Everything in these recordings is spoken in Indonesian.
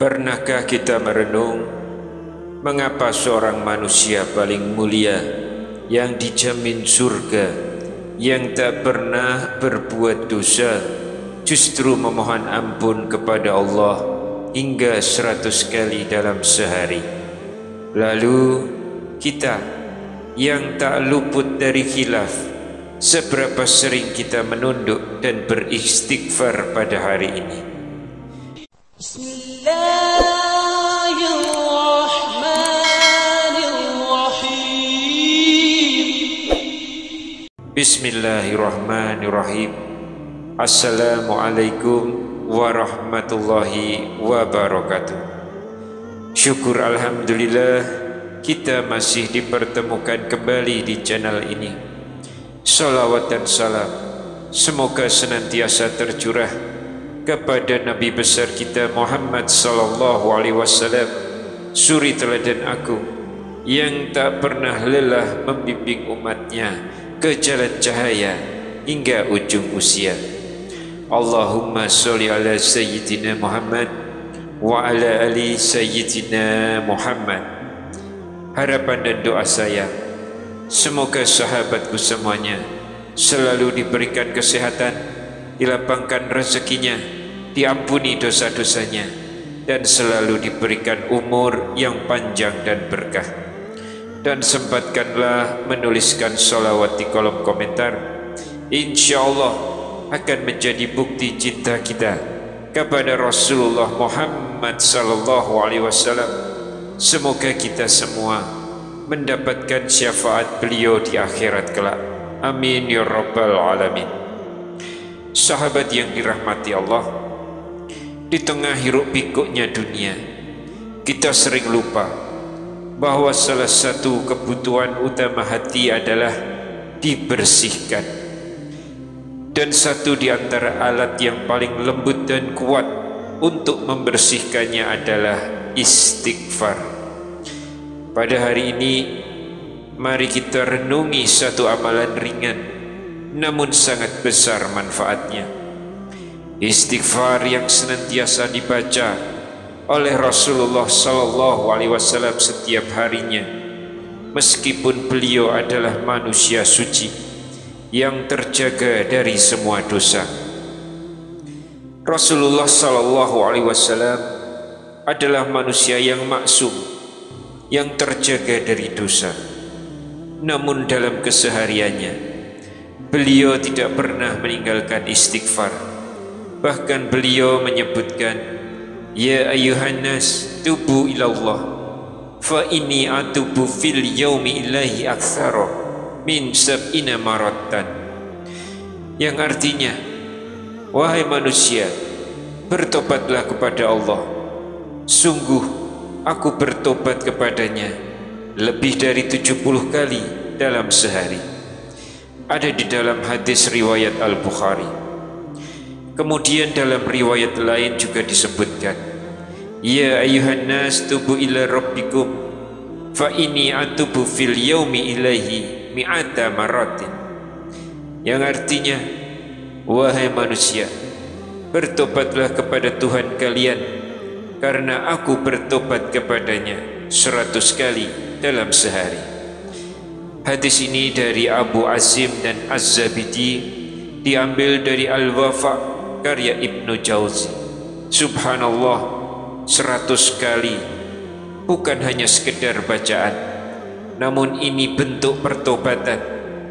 Pernahkah kita merenung mengapa seorang manusia paling mulia yang dijamin surga, yang tak pernah berbuat dosa, justru memohon ampun kepada Allah hingga 100 kali dalam sehari? Lalu kita yang tak luput dari khilaf, seberapa sering kita menunduk dan beristighfar pada hari ini? Bismillahirrahmanirrahim. Assalamualaikum warahmatullahi wabarakatuh. Syukur alhamdulillah kita masih dipertemukan kembali di channel ini. Salawat dan salam semoga senantiasa tercurah kepada Nabi besar kita Muhammad sallallahu alaihi wasallam, suri teladan agung yang tak pernah lelah membimbing umatnya ke jalan cahaya hingga ujung usia. Allahumma sholli ala sayyidina Muhammad wa ala ali sayyidina Muhammad. Harapan dan doa saya, semoga sahabatku semuanya selalu diberikan kesehatan, dilapangkan rezekinya, diampuni dosa-dosanya, dan selalu diberikan umur yang panjang dan berkah. Dan sempatkanlah menuliskan sholawat di kolom komentar. Insya Allah akan menjadi bukti cinta kita kepada Rasulullah Muhammad sallallahu alaihi wasallam. Semoga kita semua mendapatkan syafaat beliau di akhirat kelak. Amin ya rabbal alamin. Sahabat yang dirahmati Allah, di tengah hiruk pikuknya dunia, kita sering lupa bahwa salah satu kebutuhan utama hati adalah dibersihkan. Dan satu di antara alat yang paling lembut dan kuat untuk membersihkannya adalah istighfar. Pada hari ini, mari kita renungi satu amalan ringan namun sangat besar manfaatnya. Istighfar yang senantiasa dibaca oleh Rasulullah sallallahu alaihi wasallam setiap harinya, meskipun beliau adalah manusia suci yang terjaga dari semua dosa. Rasulullah sallallahu alaihi wasallam adalah manusia yang maksum, yang terjaga dari dosa. Namun dalam kesehariannya beliau tidak pernah meninggalkan istighfar. Bahkan beliau menyebutkan, ya ayuhan nas tubu ilallah fa inni atubu fil yaumi ilahi aktsara min sab'ina maratan, yang artinya, wahai manusia, bertobatlah kepada Allah, sungguh aku bertobat kepadanya lebih dari 70 kali dalam sehari. Ada di dalam hadis riwayat Al-Bukhari. Kemudian dalam riwayat lain juga disebutkan, ya ayuhan nas tubu ila rabbikum fa inni atubu fil yaumi ilaihi mi'ata maratin, yang artinya, wahai manusia, bertobatlah kepada Tuhan kalian karena aku bertobat kepadanya 100 kali dalam sehari. Hadis ini dari Abu Azim dan Az-Zabidi, diambil dari Al-Wafa karya Ibnu Jauzi. Subhanallah, 100 kali bukan hanya sekedar bacaan, namun ini bentuk pertobatan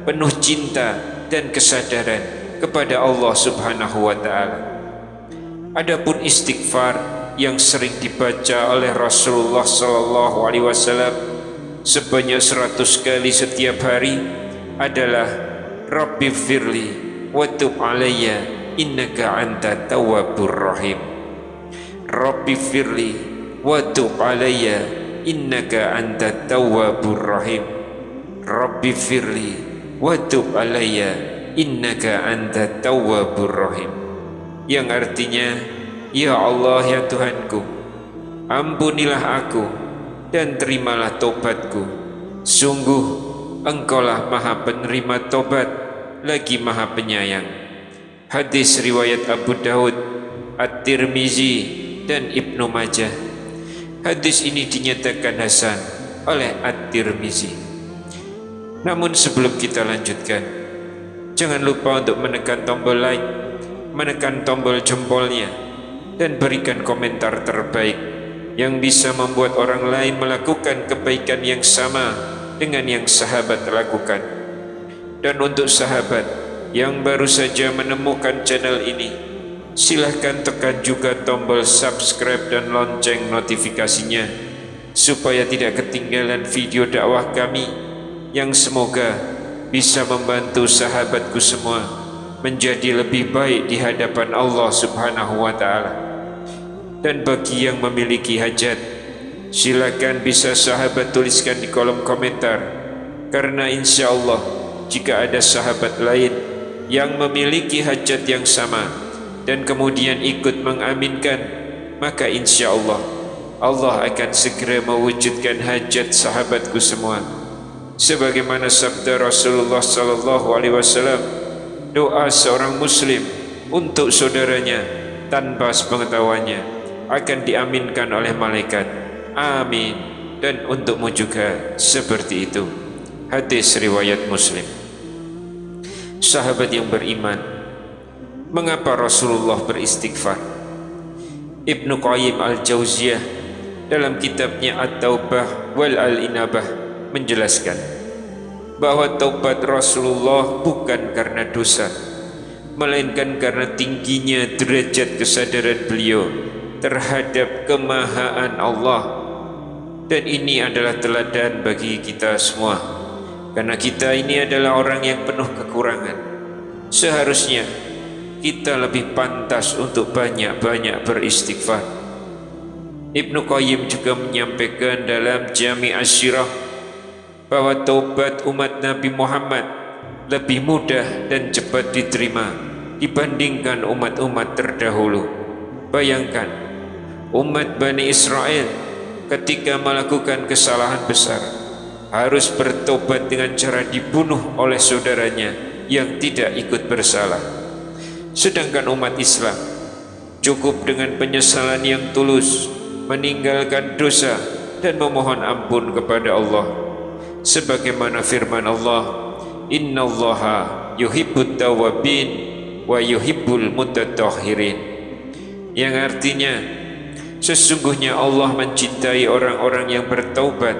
penuh cinta dan kesadaran kepada Allah Subhanahu wa ta'ala. Adapun istighfar yang sering dibaca oleh Rasulullah sallallahu alaihi wasallam sebanyak 100 kali setiap hari adalah Rabbi firli wa tub alayya innaka anta tawwabur rahim. Rabbi firli wa tub alayya innaka anta tawwabur rahim. Rabbi firli wa tub alayya innaka anta tawwabur rahim, yang artinya, ya Allah, ya Tuhanku, ampunilah aku dan terimalah tobatku, sungguh Engkaulah maha penerima tobat lagi maha penyayang. Hadis riwayat Abu Daud, At-Tirmizi, dan Ibnu Majah. Hadis ini dinyatakan hasan oleh At-Tirmizi. Namun sebelum kita lanjutkan, jangan lupa untuk menekan tombol like, menekan tombol jempolnya, dan berikan komentar terbaik yang bisa membuat orang lain melakukan kebaikan yang sama dengan yang sahabat lakukan. Dan untuk sahabat yang baru saja menemukan channel ini, silahkan tekan juga tombol subscribe dan lonceng notifikasinya supaya tidak ketinggalan video dakwah kami yang semoga bisa membantu sahabatku semua menjadi lebih baik di hadapan Allah Subhanahu wa Ta'ala. Dan bagi yang memiliki hajat, silakan bisa sahabat tuliskan di kolom komentar, karena insya Allah jika ada sahabat lain yang memiliki hajat yang sama dan kemudian ikut mengaminkan, maka insya Allah Allah akan segera mewujudkan hajat sahabatku semua. Sebagaimana sabda Rasulullah sallallahu alaihi wasallam, doa seorang muslim untuk saudaranya tanpa sepengetahuannya akan diaminkan oleh malaikat. Amin. Dan untukmu juga seperti itu. Hadis riwayat Muslim. Sahabat yang beriman, mengapa Rasulullah beristighfar? Ibnu Qayyim al-Jauziyah dalam kitabnya At-Taubah wal Al-Inabah menjelaskan bahwa taubat Rasulullah bukan karena dosa, melainkan karena tingginya derajat kesadaran beliau terhadap kemahaan Allah. Dan ini adalah teladan bagi kita semua, karena kita ini adalah orang yang penuh kekurangan. Seharusnya kita lebih pantas untuk banyak-banyak beristighfar. Ibnu Qayyim juga menyampaikan dalam Jami' Asy-Syirah bahwa taubat umat Nabi Muhammad lebih mudah dan cepat diterima dibandingkan umat-umat terdahulu. Bayangkan, umat Bani Israel ketika melakukan kesalahan besar harus bertobat dengan cara dibunuh oleh saudaranya yang tidak ikut bersalah. Sedangkan umat Islam cukup dengan penyesalan yang tulus, meninggalkan dosa dan memohon ampun kepada Allah. Sebagaimana firman Allah, innallaha yuhibbut tawwabin wa yuhibbul mutatahhirin, yang artinya sesungguhnya Allah mencintai orang-orang yang bertaubat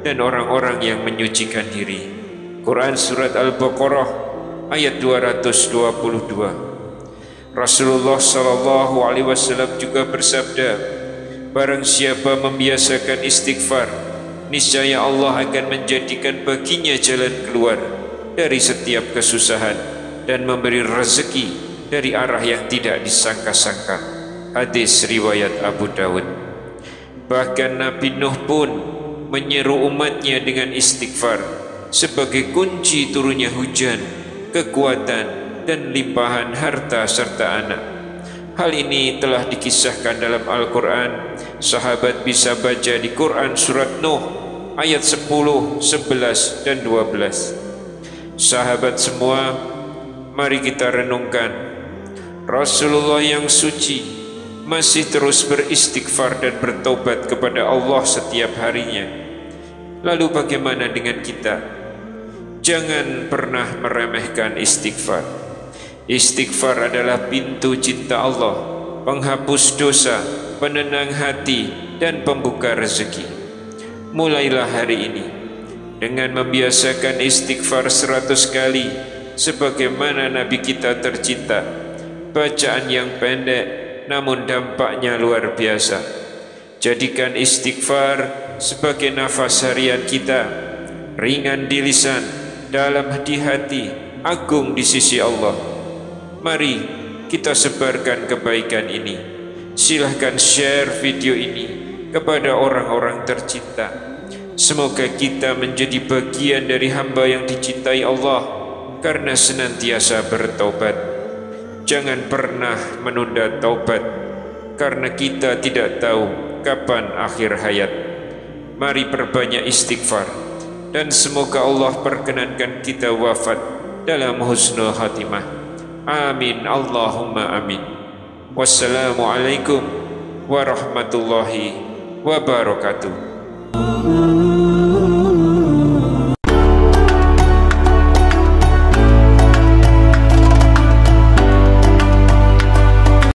dan orang-orang yang menyucikan diri. Quran Surat Al-Baqarah ayat 222. Rasulullah sallallahu alaihi wasallam juga bersabda, barang siapa membiasakan istighfar, niscaya Allah akan menjadikan baginya jalan keluar dari setiap kesusahan dan memberi rezeki dari arah yang tidak disangka-sangka. Hadis riwayat Abu Dawud. Bahkan Nabi Nuh pun menyeru umatnya dengan istighfar sebagai kunci turunnya hujan, kekuatan dan limpahan harta serta anak. Hal ini telah dikisahkan dalam Al-Quran. Sahabat bisa baca di Quran Surat Nuh ayat 10, 11 dan 12. Sahabat semua, mari kita renungkan Rasulullah yang suci masih terus beristighfar dan bertobat kepada Allah setiap harinya. Lalu bagaimana dengan kita? Jangan pernah meremehkan istighfar. Istighfar adalah pintu cinta Allah, penghapus dosa, penenang hati, dan pembuka rezeki. Mulailah hari ini dengan membiasakan istighfar 100 kali sebagaimana Nabi kita tercinta. Bacaan yang pendek namun dampaknya luar biasa. Jadikan istighfar sebagai nafas harian kita, ringan di lisan, dalam di hati, agung di sisi Allah. Mari kita sebarkan kebaikan ini. Silahkan share video ini kepada orang-orang tercinta. Semoga kita menjadi bagian dari hamba yang dicintai Allah karena senantiasa bertobat. Jangan pernah menunda taubat, karena kita tidak tahu kapan akhir hayat. Mari perbanyak istighfar, dan semoga Allah perkenankan kita wafat dalam husnul khatimah. Amin Allahumma amin. Wassalamualaikum warahmatullahi wabarakatuh.